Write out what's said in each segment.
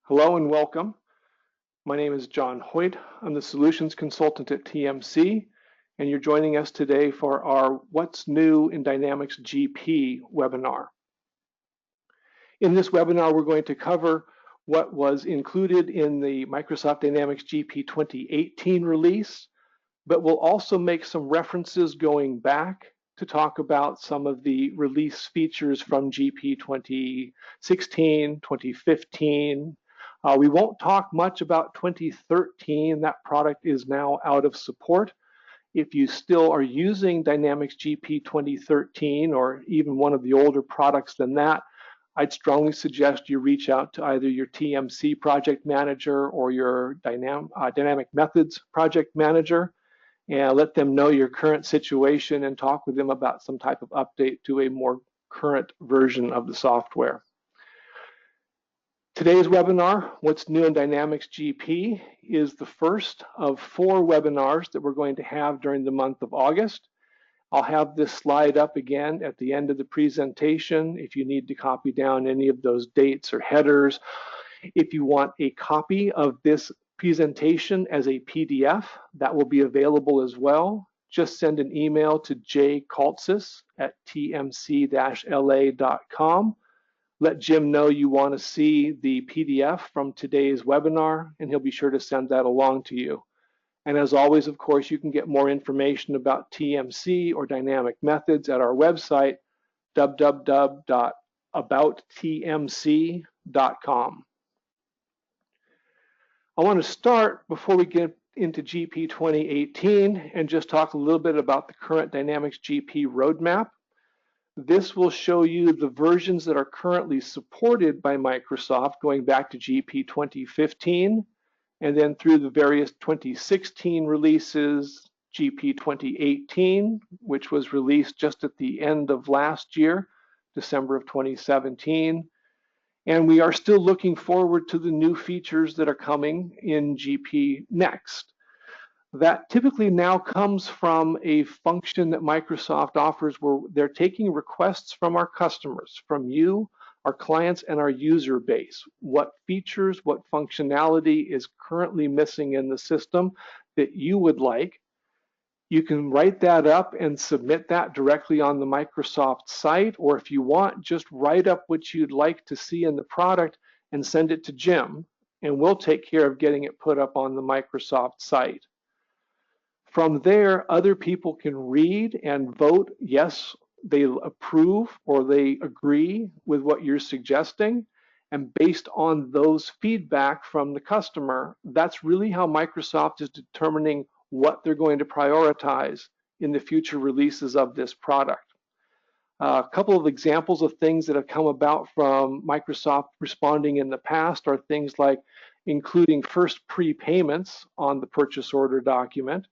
Hello and welcome. My name is John Hoyt. I'm the Solutions Consultant at TMC, and you're joining us today for our What's New in Dynamics GP webinar. In this webinar, we're going to cover what was included in the Microsoft Dynamics GP 2018 release, but we'll also make some references going back to talk about some of the release features from GP 2016, 2015. We won't talk much about 2013. That product is now out of support. If you still are using Dynamics GP 2013 or even one of the older products than that, I'd strongly suggest you reach out to either your TMC project manager or your Dynamic Methods project manager and let them know your current situation and talk with them about some type of update to a more current version of the software. Today's webinar, What's New in Dynamics GP, is the first of 4 webinars that we're going to have during the month of August. I'll have this slide up again at the end of the presentation if you need to copy down any of those dates or headers. If you want a copy of this presentation as a PDF, that will be available as well. Just send an email to jkaltsis@tmc-la.com. Let Jim know you want to see the PDF from today's webinar, and he'll be sure to send that along to you. And as always, of course, you can get more information about TMC or Dynamic Methods at our website, www.abouttmc.com. I want to start before we get into GP 2018 and just talk a little bit about the current Dynamics GP roadmap. This will show you the versions that are currently supported by Microsoft going back to GP 2015 and then through the various 2016 releases, GP 2018, which was released just at the end of last year, December of 2017. And we are still looking forward to the new features that are coming in GP next. That typically now comes from a function that Microsoft offers where they're taking requests from our customers, from you, our clients, and our user base. What features, what functionality is currently missing in the system that you would like. You can write that up and submit that directly on the Microsoft site, or if you want, just write up what you'd like to see in the product and send it to Jim, and we'll take care of getting it put up on the Microsoft site. From there, other people can read and vote, yes, they approve or they agree with what you're suggesting. And based on those feedback from the customer, that's really how Microsoft is determining what they're going to prioritize in the future releases of this product. A couple of examples of things that have come about from Microsoft responding in the past are things like including first prepayments on the purchase order document,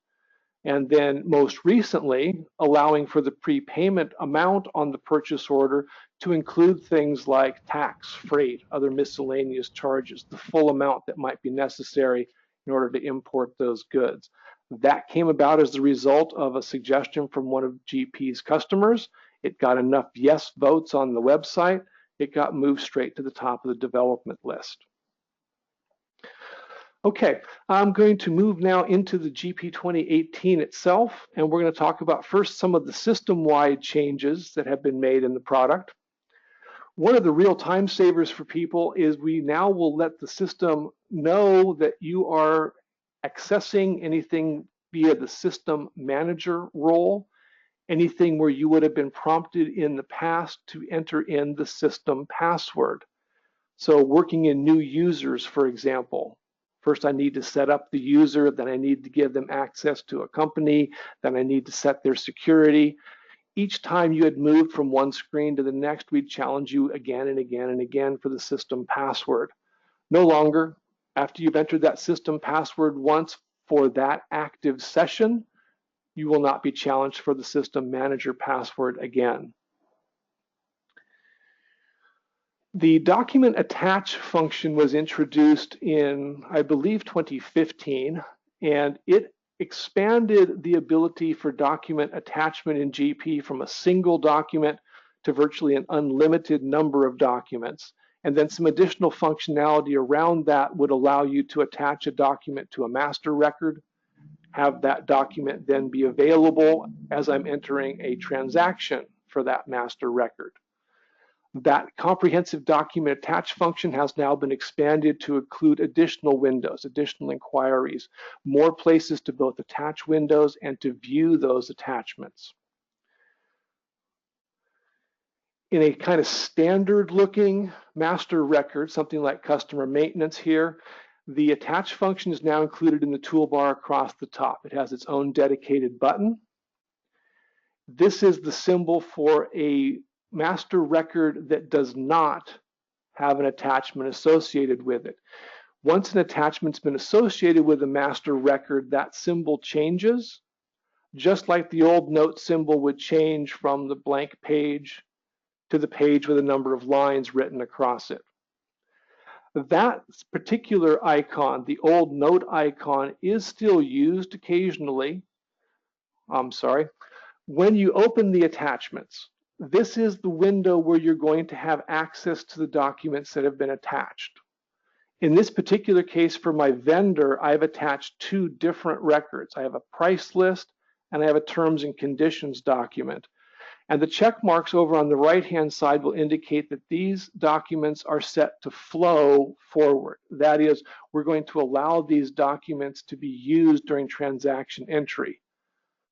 and then most recently allowing for the prepayment amount on the purchase order to include things like tax, freight, other miscellaneous charges, the full amount that might be necessary in order to import those goods. That came about as the result of a suggestion from one of GP's customers. It got enough yes votes on the website. It got moved straight to the top of the development list. Okay, I'm going to move now into the GP 2018 itself, and we're going to talk about first some of the system-wide changes that have been made in the product. One of the real time savers for people is we now will let the system know that you are accessing anything via the system manager role, anything where you would have been prompted in the past to enter in the system password. So working in new users, for example. First, I need to set up the user, then I need to give them access to a company, then I need to set their security. Each time you had moved from one screen to the next, we'd challenge you again and again and again for the system password. No longer, after you've entered that system password once for that active session, you will not be challenged for the system manager password again. The document attach function was introduced in, I believe, 2015, and it expanded the ability for document attachment in GP from a single document to virtually an unlimited number of documents. And then some additional functionality around that would allow you to attach a document to a master record, have that document then be available as I'm entering a transaction for that master record. That comprehensive document attach function has now been expanded to include additional windows, additional inquiries, more places to both attach windows and to view those attachments. In a kind of standard looking master record, something like customer maintenance here, the attach function is now included in the toolbar across the top. It has its own dedicated button. This is the symbol for a master record that does not have an attachment associated with it. Once an attachment's been associated with a master record, that symbol changes, just like the old note symbol would change from the blank page to the page with a number of lines written across it. That particular icon, the old note icon, is still used occasionally. When you open the attachments, this is the window where you're going to have access to the documents that have been attached. In this particular case for my vendor, I've attached two different records. I have a price list and I have a terms and conditions document. And the check marks over on the right-hand side will indicate that these documents are set to flow forward. That is, we're going to allow these documents to be used during transaction entry.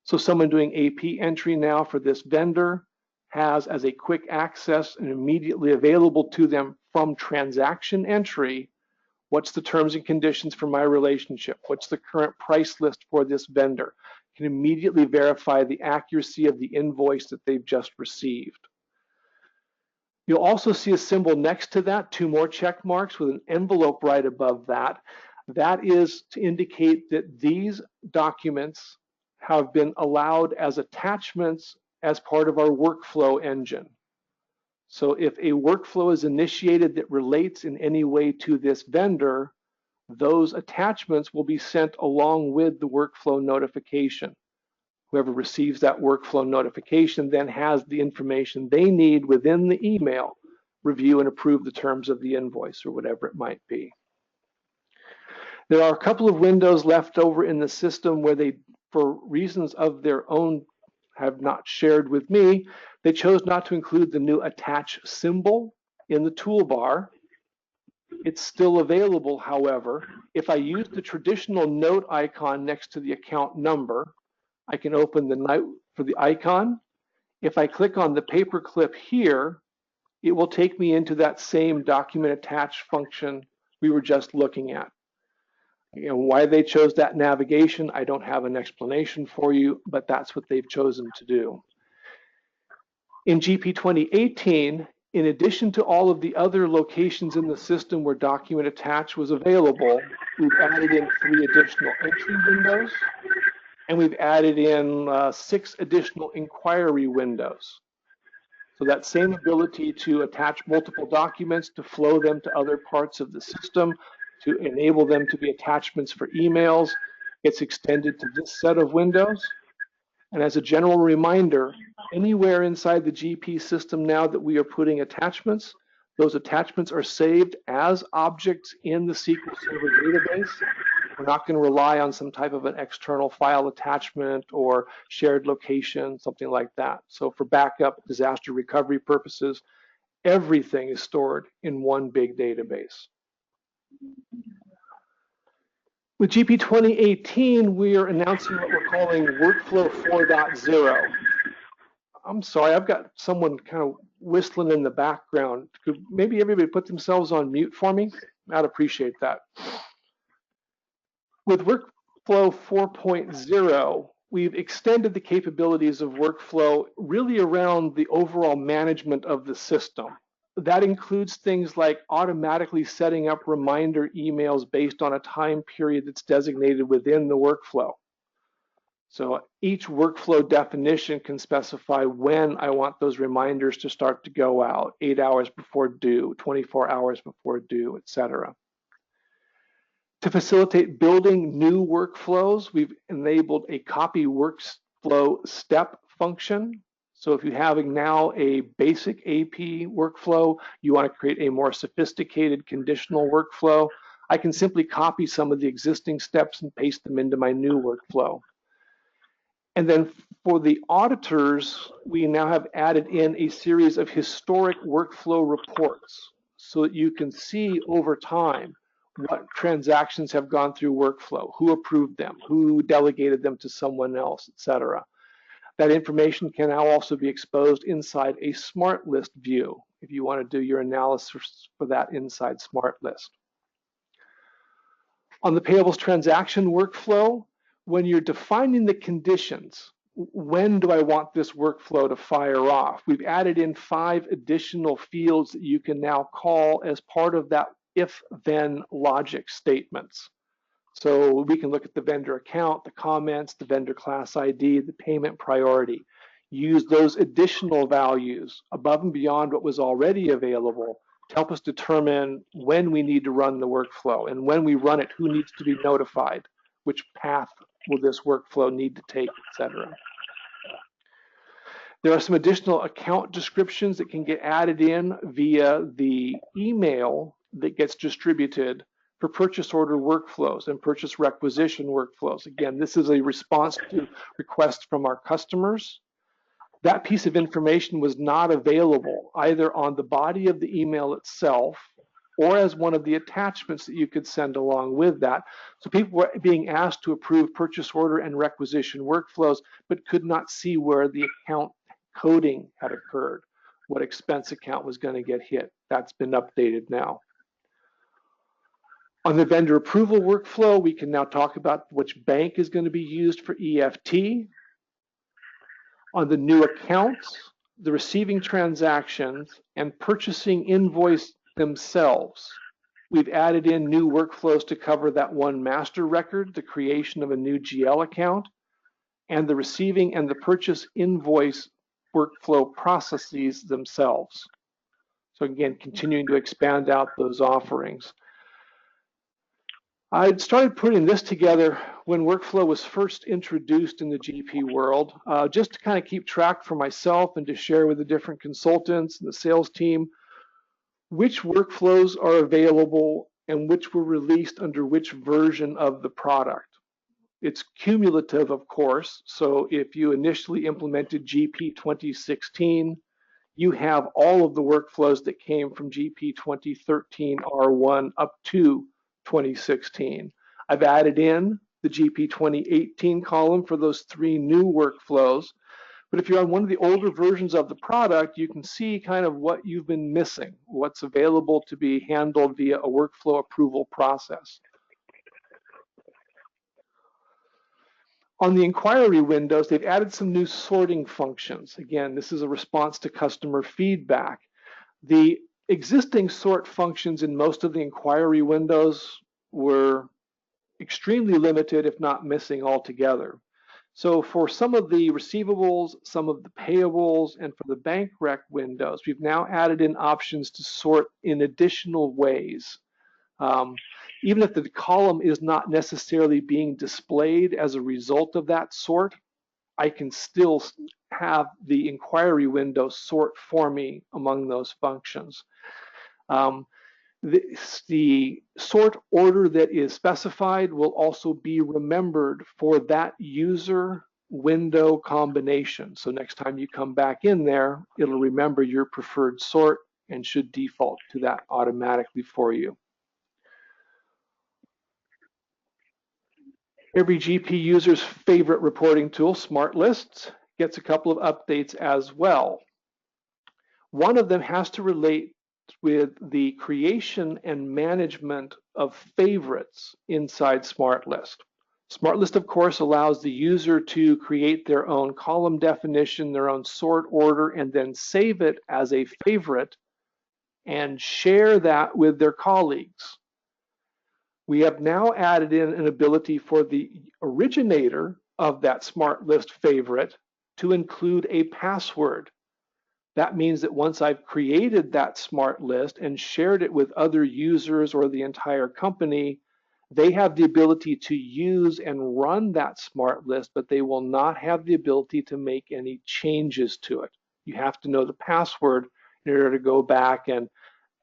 So someone doing AP entry now for this vendor has as a quick access and immediately available to them from transaction entry, what's the terms and conditions for my relationship? What's the current price list for this vendor? Can immediately verify the accuracy of the invoice that they've just received. You'll also see a symbol next to that, two more check marks with an envelope right above that. That is to indicate that these documents have been allowed as attachments as part of our workflow engine. So if a workflow is initiated that relates in any way to this vendor, those attachments will be sent along with the workflow notification. Whoever receives that workflow notification then has the information they need within the email, review and approve the terms of the invoice or whatever it might be. There are a couple of windows left over in the system where they, for reasons of their own, have not shared with me. They chose not to include the new attach symbol in the toolbar. It's still available, however. If I use the traditional note icon next to the account number, I can open the note for the icon. If I click on the paperclip here, it will take me into that same document attach function we were just looking at. Why they chose that navigation, I don't have an explanation for you, but that's what they've chosen to do. In GP 2018, in addition to all of the other locations in the system where document attach was available, we've added in 3 additional entry windows, and we've added in 6 additional inquiry windows. So that same ability to attach multiple documents, to flow them to other parts of the system, to enable them to be attachments for emails, it's extended to this set of windows. And as a general reminder, anywhere inside the GP system now that we are putting attachments, those attachments are saved as objects in the SQL Server database. We're not going to rely on some type of an external file attachment or shared location, something like that. So for backup, disaster recovery purposes, everything is stored in one big database. With GP 2018, we are announcing what we're calling Workflow 4.0. I'm sorry, I've got someone kind of whistling in the background. Could maybe everybody put themselves on mute for me? I'd appreciate that. With Workflow 4.0, we've extended the capabilities of workflow really around the overall management of the system. That includes things like automatically setting up reminder emails based on a time period that's designated within the workflow. So each workflow definition can specify when I want those reminders to start to go out, 8 hours before due, 24 hours before due, etc. To facilitate building new workflows, we've enabled a copy workflow step function. So if you have now a basic AP workflow, you want to create a more sophisticated conditional workflow, I can simply copy some of the existing steps and paste them into my new workflow. And then for the auditors, we now have added in a series of historic workflow reports so that you can see over time what transactions have gone through workflow, who approved them, who delegated them to someone else, etc. That information can now also be exposed inside a SmartList view if you want to do your analysis for that inside SmartList. On the payables transaction workflow, when you're defining the conditions, when do I want this workflow to fire off? We've added in 5 additional fields that you can now call as part of that if-then logic statements. So we can look at the vendor account, the comments, the vendor class ID, the payment priority. Use those additional values above and beyond what was already available to help us determine when we need to run the workflow, and when we run it, who needs to be notified, which path will this workflow need to take, etc. There are some additional account descriptions that can get added in via the email that gets distributed for purchase order workflows and purchase requisition workflows. Again, this is a response to requests from our customers. That piece of information was not available either on the body of the email itself or as one of the attachments that you could send along with that. So people were being asked to approve purchase order and requisition workflows, but could not see where the account coding had occurred, what expense account was going to get hit. That's been updated now. On the vendor approval workflow, we can now talk about which bank is going to be used for EFT. On the new accounts, the receiving transactions, and purchasing invoice themselves, we've added in new workflows to cover that one master record, the creation of a new GL account, and the receiving and the purchase invoice workflow processes themselves. So again, continuing to expand out those offerings. I started putting this together when workflow was first introduced in the GP world, just to kind of keep track for myself and to share with the different consultants and the sales team which workflows are available and which were released under which version of the product. It's cumulative, of course, so if you initially implemented GP 2016, you have all of the workflows that came from GP 2013 R1 up to 2016. I've added in the GP 2018 column for those 3 new workflows, but if you're on one of the older versions of the product, you can see kind of what you've been missing, what's available to be handled via a workflow approval process. On the inquiry windows, they've added some new sorting functions. Again, this is a response to customer feedback. The existing sort functions in most of the inquiry windows were extremely limited, if not missing altogether. So for some of the receivables, some of the payables, and for the bank rec windows, we've now added in options to sort in additional ways. Even if the column is not necessarily being displayed as a result of that sort, I can still have the inquiry window sort for me among those functions. The sort order that is specified will also be remembered for that user window combination. So next time you come back in there, it'll remember your preferred sort and should default to that automatically for you. Every GP user's favorite reporting tool, SmartLists, gets a couple of updates as well. One of them has to relate with the creation and management of favorites inside SmartList. SmartList, of course, allows the user to create their own column definition, their own sort order, and then save it as a favorite and share that with their colleagues. We have now added in an ability for the originator of that SmartList favorite to include a password. That means that once I've created that SmartList and shared it with other users or the entire company, They have the ability to use and run that smart list, but they will not have the ability to make any changes to it. You have to know the password in order to go back and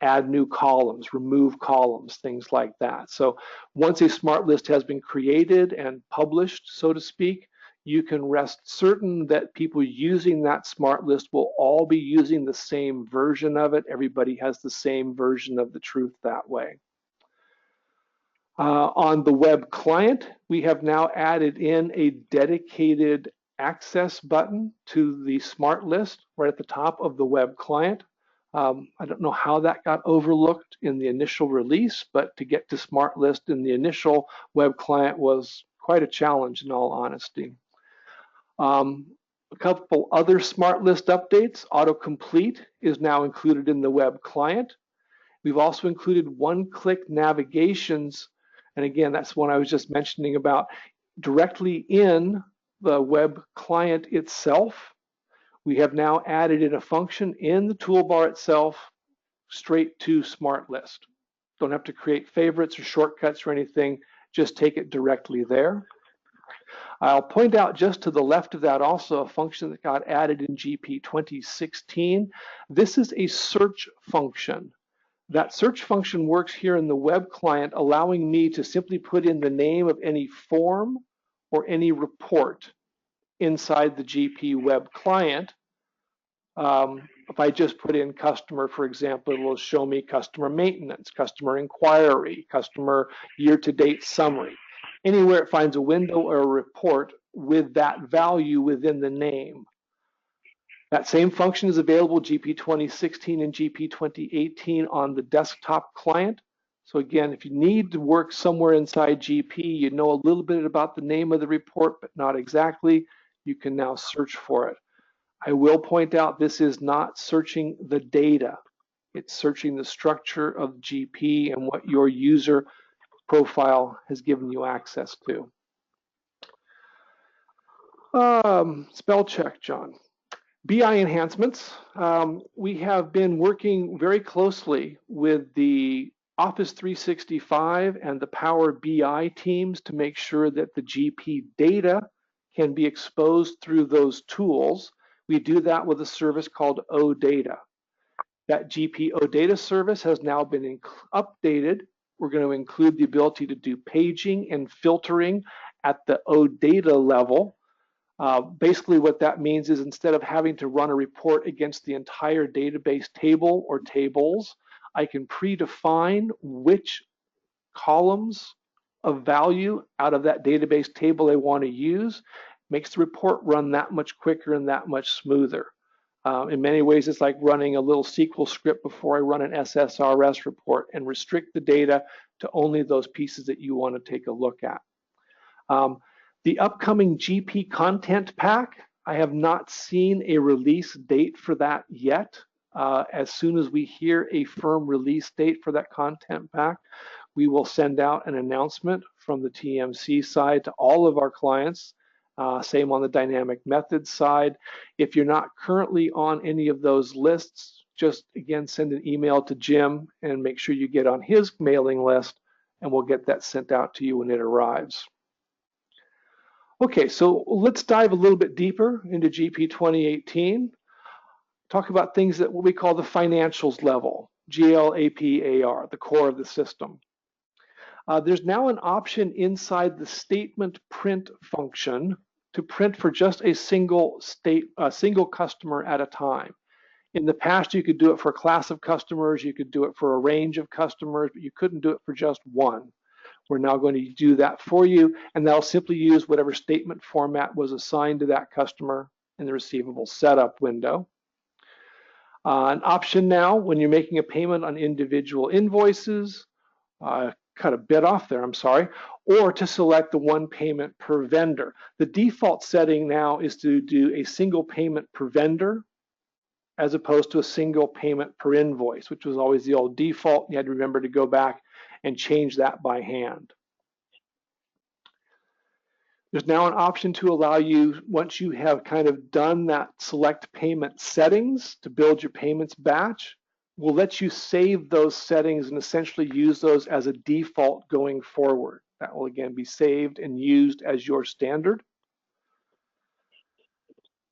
add new columns, remove columns, things like that. So once a smart list has been created and published, so to speak, you can rest certain that people using that smart list will all be using the same version of it. Everybody has the same version of the truth that way. On the web client, we have now added in a dedicated access button to the smart list right at the top of the web client. I don't know how that got overlooked in the initial release, but to get to smart list in the initial web client was quite a challenge in all honesty. A couple other smart list updates. Autocomplete is now included in the web client. We've also included one-click navigations. And again, that's one I was just mentioning about directly in the web client itself. We have now added in a function in the toolbar itself straight to Smart List. Don't have to create favorites or shortcuts or anything, just take it directly there. I'll point out just to the left of that also a function that got added in GP 2016. This is a search function. That search function works here in the web client, allowing me to simply put in the name of any form or any report inside the GP web client. If I just put in customer, for example, it will show me customer maintenance, customer inquiry, customer year-to-date summary. Anywhere it finds a window or a report with that value within the name. That same function is available GP 2016 and GP 2018 on the desktop client. So again, if you need to work somewhere inside GP, you know a little bit about the name of the report, but not exactly, you can now search for it. I will point out this is not searching the data. It's searching the structure of GP and what your user profile has given you access to. Spell check, John. BI enhancements. We have been working very closely with the Office 365 and the Power BI teams to make sure that the GP data can be exposed through those tools. We do that with a service called OData. That GP OData service has now been updated. We're going to include the ability to do paging and filtering at the OData level. Basically what that means is instead of having to run a report against the entire database table or tables, I can predefine which columns of value out of that database table I want to use. Makes the report run that much quicker and that much smoother. In many ways, it's like running a little SQL script before I run an SSRS report and restrict the data to only those pieces that you want to take a look at. The upcoming GP content pack, I have not seen a release date for that yet. As soon as we hear a firm release date for that content pack, we will send out an announcement from the TMC side to all of our clients. Same on the dynamic methods side. If you're not currently on any of those lists, just again send an email to Jim and make sure you get on his mailing list, and we'll get that sent out to you when it arrives. Okay, so let's dive a little bit deeper into GP 2018. Talk about things that what we call the financials level, GL, AP, AR, the core of the system. There's now an option inside the statement print function to print for just a single customer at a time. In the past, you could do it for a class of customers, you could do it for a range of customers, but you couldn't do it for just one. We're now going to do that for you, and that'll simply use whatever statement format was assigned to that customer in the receivable setup window. An option now, when you're making a payment on individual invoices, cut a bit off there, I'm sorry, or to select the one payment per vendor. The default setting now is to do a single payment per vendor as opposed to a single payment per invoice, which was always the old default. You had to remember to go back and change that by hand. There's now an option to allow you, once you have kind of done that select payment settings to build your payments batch, will let you save those settings and essentially use those as a default going forward. That will again be saved and used as your standard.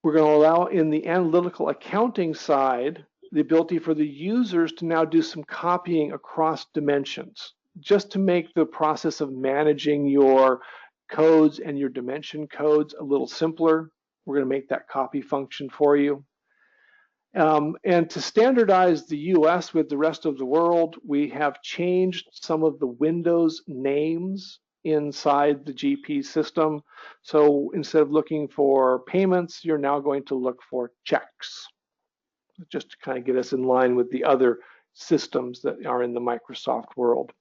We're going to allow in the analytical accounting side the ability for the users to now do some copying across dimensions, just to make the process of managing your codes and your dimension codes a little simpler. We're going to make that copy function for you. And to standardize the US with the rest of the world, we have changed some of the Windows names inside the GP system. So instead of looking for payments, you're now going to look for checks, just to kind of get us in line with the other systems that are in the Microsoft world.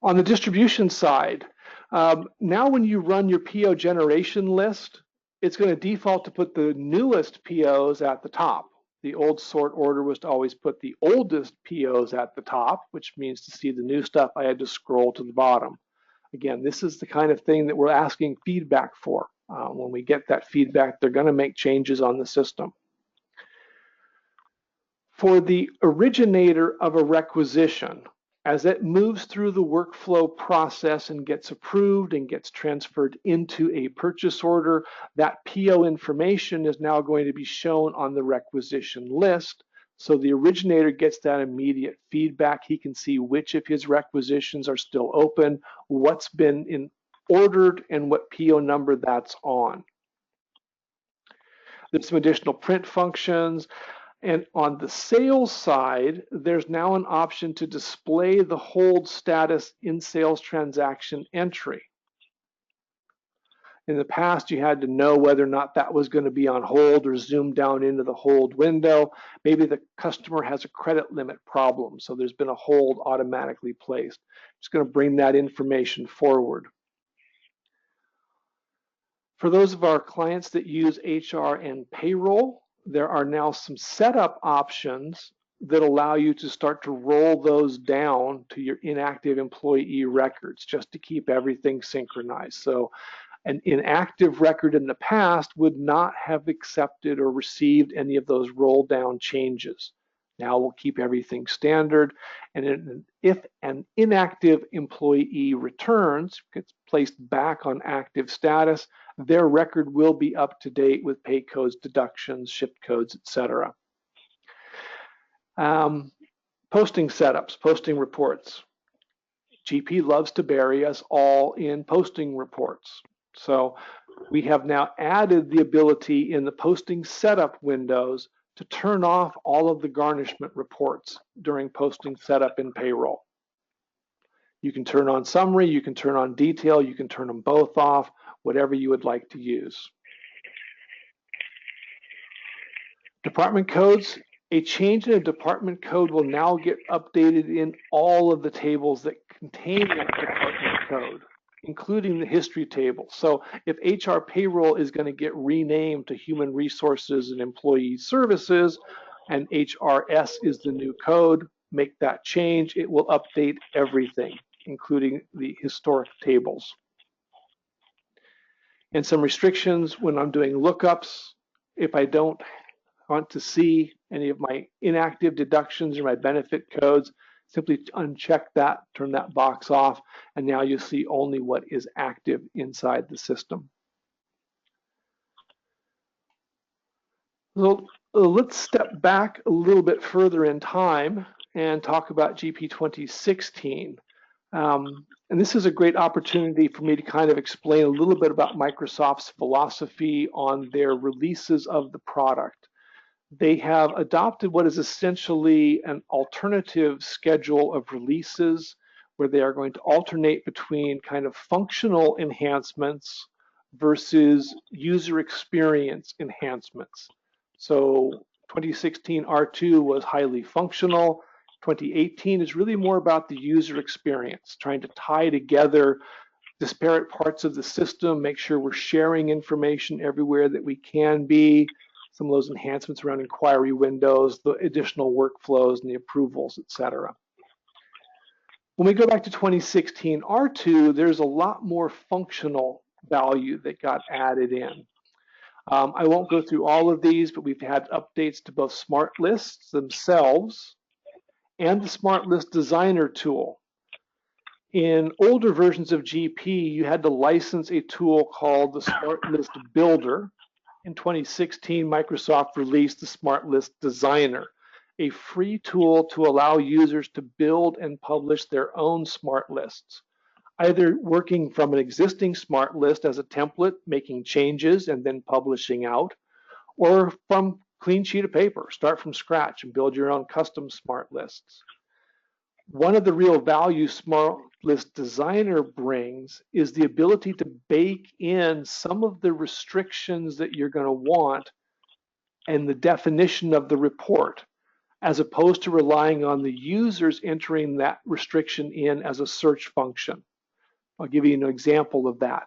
On the distribution side, now when you run your PO generation list, it's going to default to put the newest POs at the top. The old sort order was to always put the oldest POs at the top, which means to see the new stuff, I had to scroll to the bottom. Again, this is the kind of thing that we're asking feedback for. When we get that feedback, they're going to make changes on the system. For the originator of a requisition, as it moves through the workflow process and gets approved and gets transferred into a purchase order, that PO information is now going to be shown on the requisition list. So the originator gets that immediate feedback. He can see which of his requisitions are still open, what's been ordered, and what PO number that's on. There's some additional print functions. And on the sales side, there's now an option to display the hold status in sales transaction entry. In the past, you had to know whether or not that was going to be on hold or zoom down into the hold window. Maybe the customer has a credit limit problem, so there's been a hold automatically placed. It's going to bring that information forward. For those of our clients that use HR and payroll, there are now some setup options that allow you to start to roll those down to your inactive employee records just to keep everything synchronized. So an inactive record in the past would not have accepted or received any of those roll down changes. Now we'll keep everything standard, and if an inactive employee returns, gets placed back on active status, their record will be up to date with pay codes, deductions, shift codes, etc. Posting setups, posting reports. GP loves to bury us all in posting reports. So we have now added the ability in the posting setup windows to turn off all of the garnishment reports during posting setup in payroll. You can turn on summary, you can turn on detail, you can turn them both off, whatever you would like to use. Department codes. A change in a department code will now get updated in all of the tables that contain that department code, including the history table. So if HR payroll is going to get renamed to human resources and employee services, and HRS is the new code, make that change. It will update everything, including the historic tables. And some restrictions when I'm doing lookups. If I don't want to see any of my inactive deductions or my benefit codes, simply uncheck that, turn that box off, and now you see only what is active inside the system. So let's step back a little bit further in time and talk about GP 2016. And this is a great opportunity for me to kind of explain a little bit about Microsoft's philosophy on their releases of the product. They have adopted what is essentially an alternative schedule of releases where they are going to alternate between kind of functional enhancements versus user experience enhancements. So 2016 R2 was highly functional. 2018 is really more about the user experience, trying to tie together disparate parts of the system, make sure we're sharing information everywhere that we can be, some of those enhancements around inquiry windows, the additional workflows and the approvals, etc. When we go back to 2016 R2, there's a lot more functional value that got added in. I won't go through all of these, but we've had updates to both SmartLists themselves and the SmartList Designer tool. In older versions of GP, you had to license a tool called the SmartList Builder. In 2016, Microsoft released the SmartList Designer, a free tool to allow users to build and publish their own smart lists, either working from an existing smart list as a template, making changes and then publishing out, or from clean sheet of paper, start from scratch and build your own custom smart lists. One of the real value SmartList Designer brings is the ability to bake in some of the restrictions that you're going to want and the definition of the report, as opposed to relying on the users entering that restriction in as a search function. I'll give you an example of that.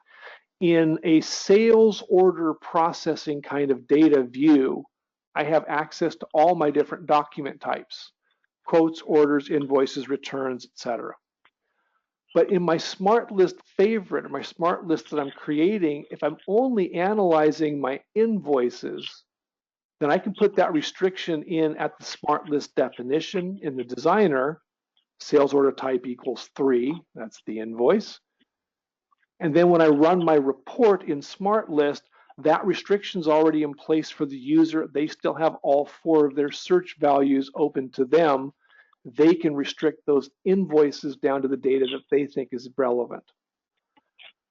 In a sales order processing kind of data view, I have access to all my different document types: quotes, orders, invoices, returns, etc. But in my smart list favorite, or my smart list that I'm creating, if I'm only analyzing my invoices, then I can put that restriction in at the smart list definition in the designer. Sales order type equals 3, that's the invoice. And then when I run my report in SmartList, that restriction's already in place for the user. They still have all 4 of their search values open to them. They can restrict those invoices down to the data that they think is relevant.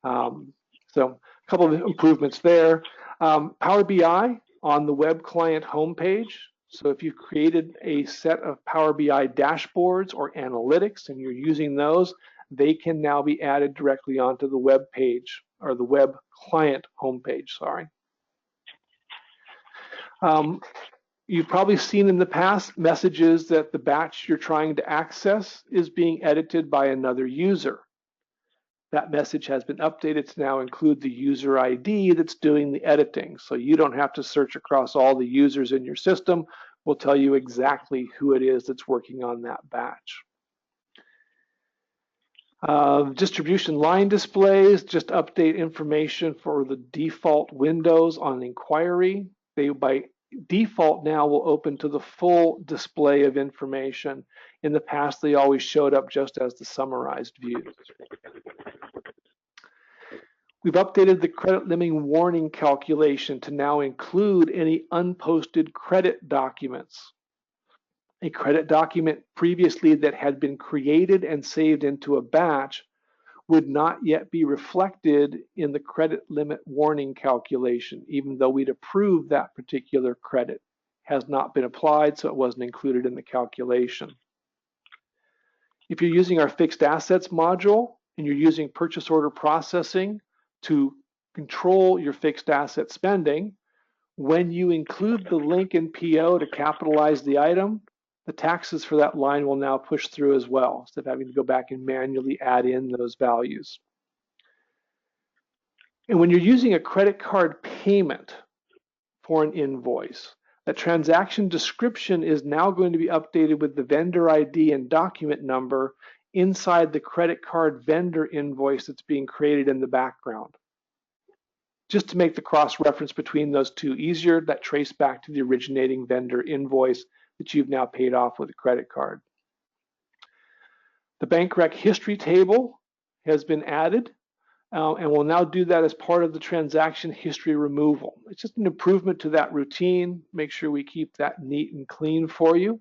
So a couple of improvements there. Power BI on the web client homepage. So if you've created a set of Power BI dashboards or analytics and you're using those, they can now be added directly onto the web page, or the web client homepage, sorry. You've probably seen in the past messages that the batch you're trying to access is being edited by another user. That message has been updated to now include the user ID that's doing the editing. So you don't have to search across all the users in your system. We'll tell you exactly who it is that's working on that batch. Distribution line displays just update information for the default windows on inquiry. They by default now will open to the full display of information. In the past, they always showed up just as the summarized view. We've updated the credit limiting warning calculation to now include any unposted credit documents. A credit document previously that had been created and saved into a batch would not yet be reflected in the credit limit warning calculation, even though we'd approved that particular credit. Has not been applied, so it wasn't included in the calculation. If you're using our fixed assets module and you're using purchase order processing to control your fixed asset spending, when you include the link in PO to capitalize the item, the taxes for that line will now push through as well, instead of having to go back and manually add in those values. And when you're using a credit card payment for an invoice, the transaction description is now going to be updated with the vendor ID and document number inside the credit card vendor invoice that's being created in the background. Just to make the cross-reference between those two easier, that trace back to the originating vendor invoice that you've now paid off with a credit card. The bank rec history table has been added, and we'll now do that as part of the transaction history removal. It's just an improvement to that routine. Make sure we keep that neat and clean for you.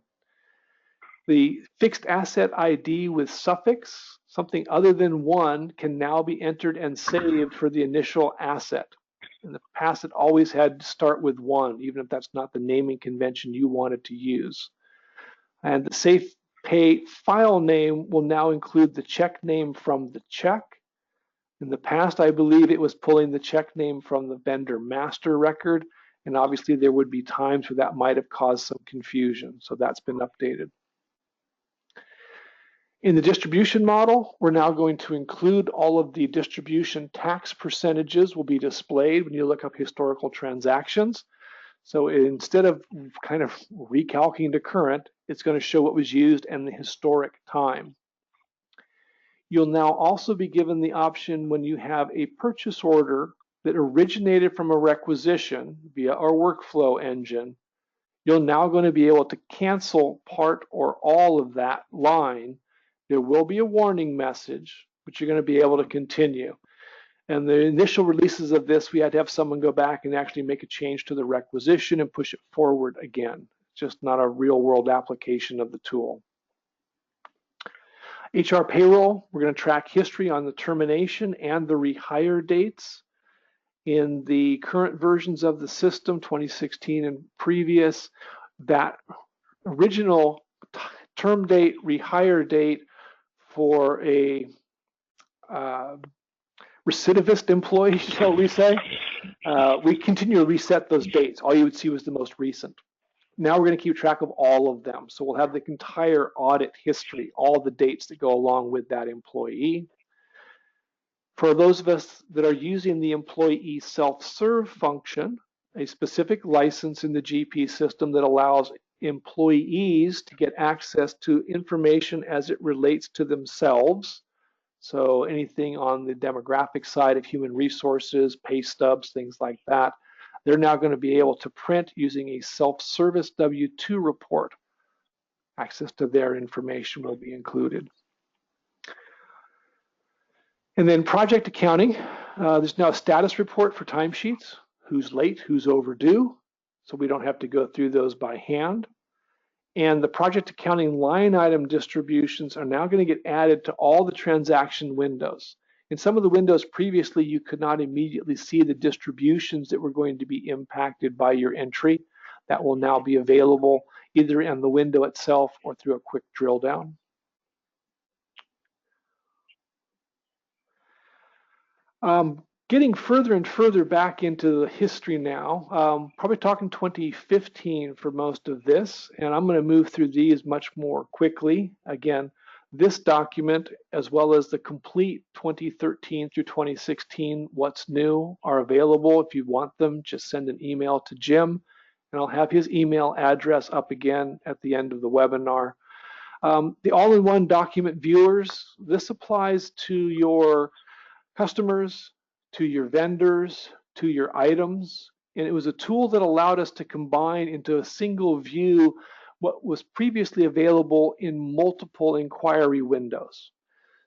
The fixed asset ID with suffix, something other than 1, can now be entered and saved for the initial asset. In the past, it always had to start with 1, even if that's not the naming convention you wanted to use. And the Safe Pay file name will now include the check name from the check. In the past, I believe it was pulling the check name from the vendor master record, and obviously there would be times where that might have caused some confusion, so that's been updated. In the distribution model, we're now going to include all of the distribution tax percentages will be displayed when you look up historical transactions. So instead of kind of recalculating to current, it's going to show what was used and the historic time. You'll now also be given the option when you have a purchase order that originated from a requisition via our workflow engine, you're now going to be able to cancel part or all of that line. There will be a warning message, but you're going to be able to continue. And the initial releases of this, we had to have someone go back and actually make a change to the requisition and push it forward again. It's just not a real world application of the tool. HR Payroll, we're going to track history on the termination and the rehire dates. In the current versions of the system, 2016 and previous, that original term date, rehire date for a recidivist employee, shall we say, we continue to reset those dates. All you would see was the most recent. Now we're going to keep track of all of them. So we'll have the entire audit history, all the dates that go along with that employee. For those of us that are using the employee self-serve function, a specific license in the GP system that allows employees to get access to information as it relates to themselves. So anything on the demographic side of human resources, pay stubs, things like that, they're now going to be able to print using a self-service W-2 report. Access to their information will be included. And then project accounting, there's now a status report for timesheets, who's late, who's overdue, so we don't have to go through those by hand. And the project accounting line item distributions are now going to get added to all the transaction windows. In some of the windows previously, you could not immediately see the distributions that were going to be impacted by your entry. That will now be available either in the window itself or through a quick drill down. Getting further and further back into the history now, probably talking 2015 for most of this, and I'm going to move through these much more quickly. Again, this document, as well as the complete 2013 through 2016 What's New, are available. If you want them, just send an email to Jim, and I'll have his email address up again at the end of the webinar. The all-in-one document viewers, this applies to your customers, to your vendors, to your items. And it was a tool that allowed us to combine into a single view what was previously available in multiple inquiry windows.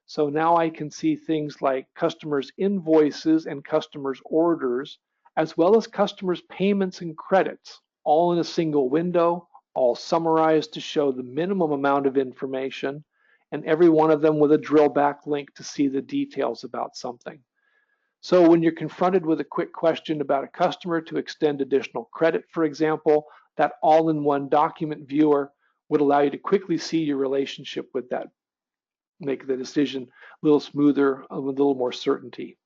So now I can see things like customers' invoices and customers' orders, as well as customers' payments and credits, all in a single window, all summarized to show the minimum amount of information, and every one of them with a drill back link to see the details about something. So when you're confronted with a quick question about a customer to extend additional credit, for example, that all-in-one document viewer would allow you to quickly see your relationship with that, make the decision a little smoother, with a little more certainty.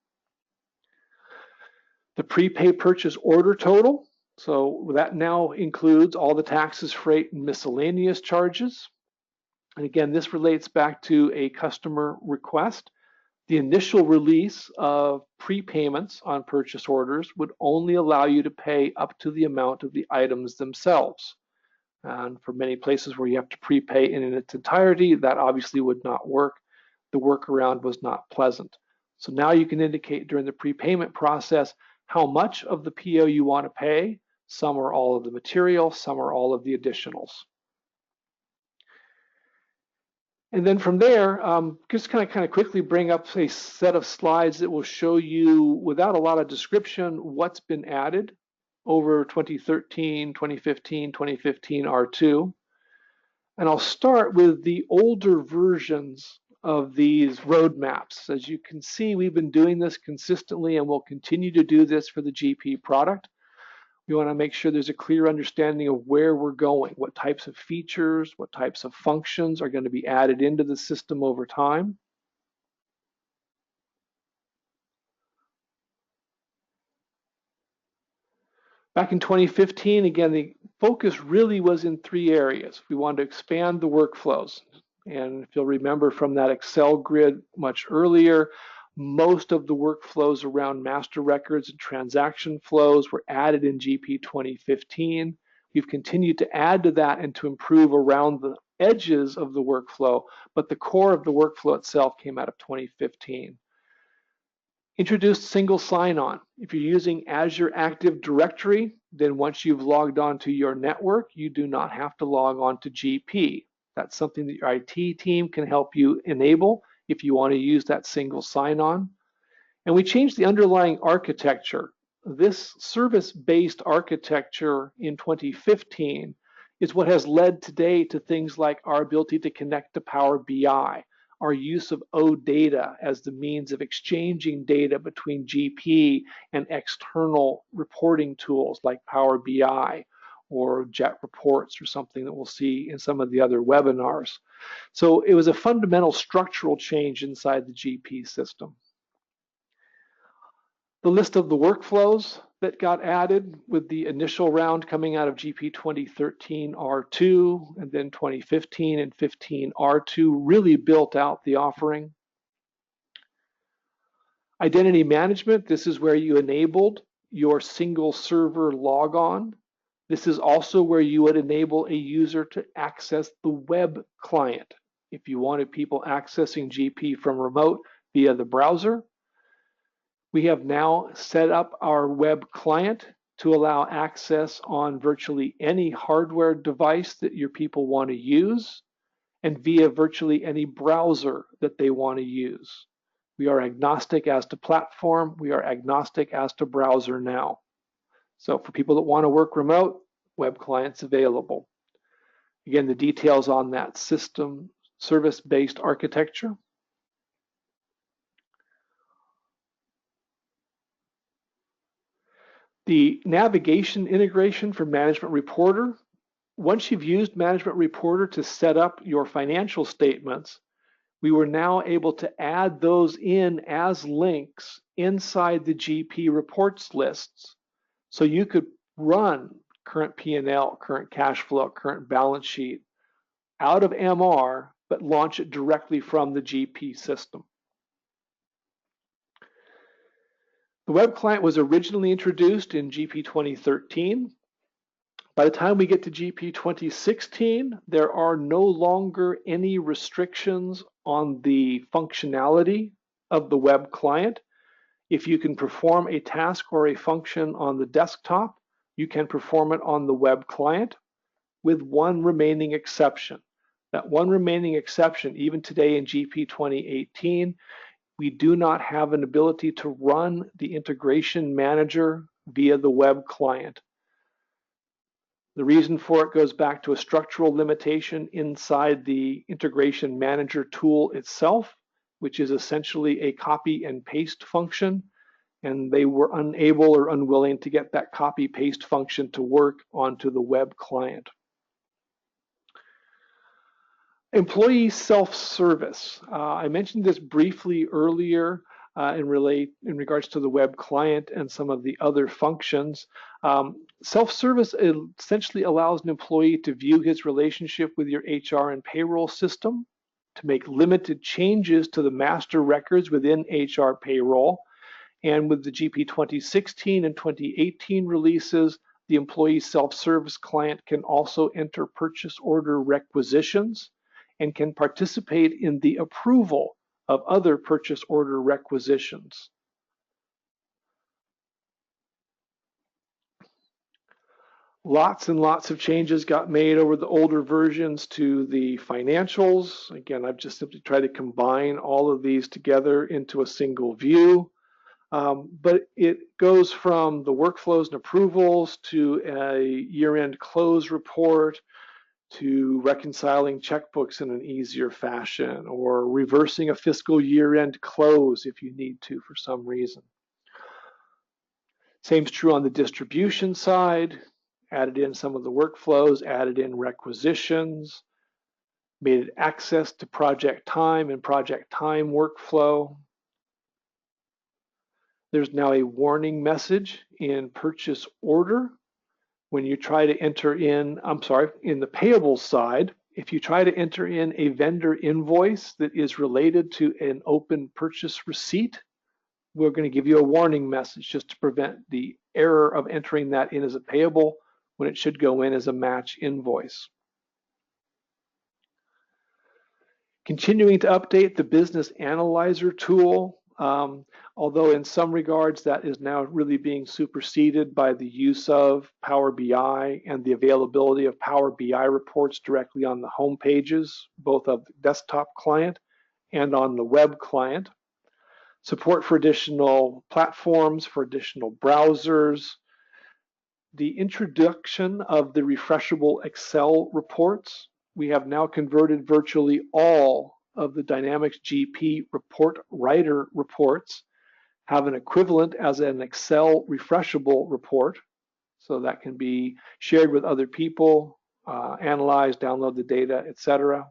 The prepay purchase order total, so that now includes all the taxes, freight, and miscellaneous charges. And again, this relates back to a customer request. The initial release of prepayments on purchase orders would only allow you to pay up to the amount of the items themselves. And for many places where you have to prepay in its entirety, that obviously would not work. The workaround was not pleasant. So now you can indicate during the prepayment process how much of the PO you want to pay. Some or all of the material, some or all of the additionals. And then from there, just kind of quickly bring up a set of slides that will show you, without a lot of description, what's been added over 2013, 2015, 2015 R2. And I'll start with the older versions of these roadmaps. As you can see, we've been doing this consistently and will continue to do this for the GP product. We want to make sure there's a clear understanding of where we're going, what types of features, what types of functions are going to be added into the system over time. Back in 2015, again, the focus really was in three areas. We wanted to expand the workflows. And if you'll remember from that Excel grid much earlier, most of the workflows around master records and transaction flows were added in GP 2015. We've continued to add to that and to improve around the edges of the workflow, but the core of the workflow itself came out of 2015. Introduced single sign-on. If you're using Azure Active Directory, then once you've logged on to your network, you do not have to log on to GP. That's something that your IT team can help you enable if you want to use that single sign-on. And we changed the underlying architecture. This service-based architecture in 2015 is what has led today to things like our ability to connect to Power BI, our use of OData as the means of exchanging data between GP and external reporting tools like Power BI or Jet Reports or something that we'll see in some of the other webinars. So it was a fundamental structural change inside the GP system. The list of the workflows that got added with the initial round coming out of GP 2013 R2 and then 2015 and 15 R2 really built out the offering. Identity management, this is where you enabled your single server logon. This is also where you would enable a user to access the web client if you wanted people accessing GP from remote via the browser. We have now set up our web client to allow access on virtually any hardware device that your people want to use and via virtually any browser that they want to use. We are agnostic as to platform. We are agnostic as to browser now. So for people that want to work remote, web client's available. Again, the details on that system service-based architecture. The navigation integration for Management Reporter. Once you've used Management Reporter to set up your financial statements, we were now able to add those in as links inside the GP reports lists. So you could run current P&L, current cash flow, current balance sheet out of MR, but launch it directly from the GP system. The web client was originally introduced in GP 2013. By the time we get to GP 2016, there are no longer any restrictions on the functionality of the web client. If you can perform a task or a function on the desktop, you can perform it on the web client with one remaining exception. That one remaining exception, even today in GP 2018, we do not have an ability to run the integration manager via the web client. The reason for it goes back to a structural limitation inside the integration manager tool itself, which is essentially a copy and paste function, and they were unable or unwilling to get that copy paste function to work onto the web client. Employee self-service. I mentioned this briefly earlier in regards to the web client and some of the other functions. Self-service essentially allows an employee to view his relationship with your HR and payroll system, to make limited changes to the master records within HR payroll. And with the GP 2016 and 2018 releases, the employee self-service client can also enter purchase order requisitions and can participate in the approval of other purchase order requisitions. Lots and lots of changes got made over the older versions to the financials. Again, I've just simply tried to combine all of these together into a single view. But it goes from the workflows and approvals to a year-end close report, to reconciling checkbooks in an easier fashion, or reversing a fiscal year-end close if you need to for some reason. Same's true on the distribution side. Added in some of the workflows, added in requisitions, made it access to project time and project time workflow. There's now a warning message in purchase order when you try to enter in, in the payables side, if you try to enter in a vendor invoice that is related to an open purchase receipt, we're going to give you a warning message just to prevent the error of entering that in as a payable when it should go in as a match invoice. Continuing to update the Business Analyzer tool. Although in some regards that is now really being superseded by the use of Power BI and the availability of Power BI reports directly on the home pages, both of the desktop client and on the web client. Support for additional platforms, for additional browsers. The introduction of the refreshable Excel reports. We have now converted virtually all of the Dynamics GP report writer reports have an equivalent as an Excel refreshable report. So that can be shared with other people, analyze, download the data, etc.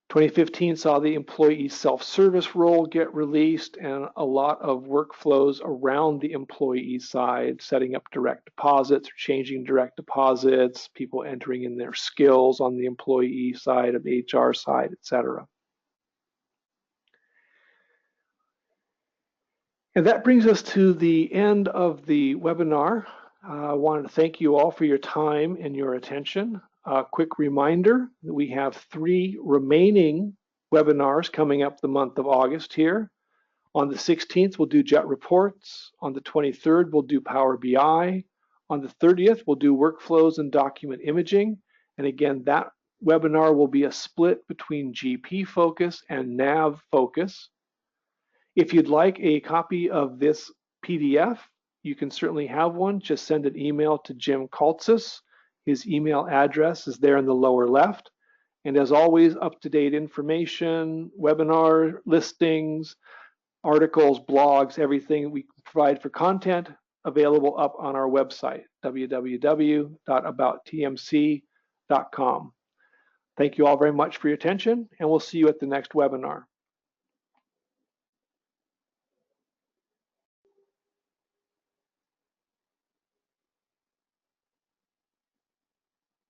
2015 saw the employee self-service role get released and a lot of workflows around the employee side, setting up direct deposits or changing direct deposits, people entering in their skills on the employee side, of the HR side, etc. And that brings us to the end of the webinar. I wanted to thank you all for your time and your attention. A quick reminder that we have 3 remaining webinars coming up the month of August here. On the 16th, we'll do JET reports. On the 23rd, we'll do Power BI. On the 30th, we'll do workflows and document imaging. And again, that webinar will be a split between GP focus and NAV focus. If you'd like a copy of this PDF, you can certainly have one. Just send an email to Jim Kaltzis. His email address is there in the lower left. And as always, up-to-date information, webinar listings, articles, blogs, everything we provide for content available up on our website, www.abouttmc.com. Thank you all very much for your attention, and we'll see you at the next webinar.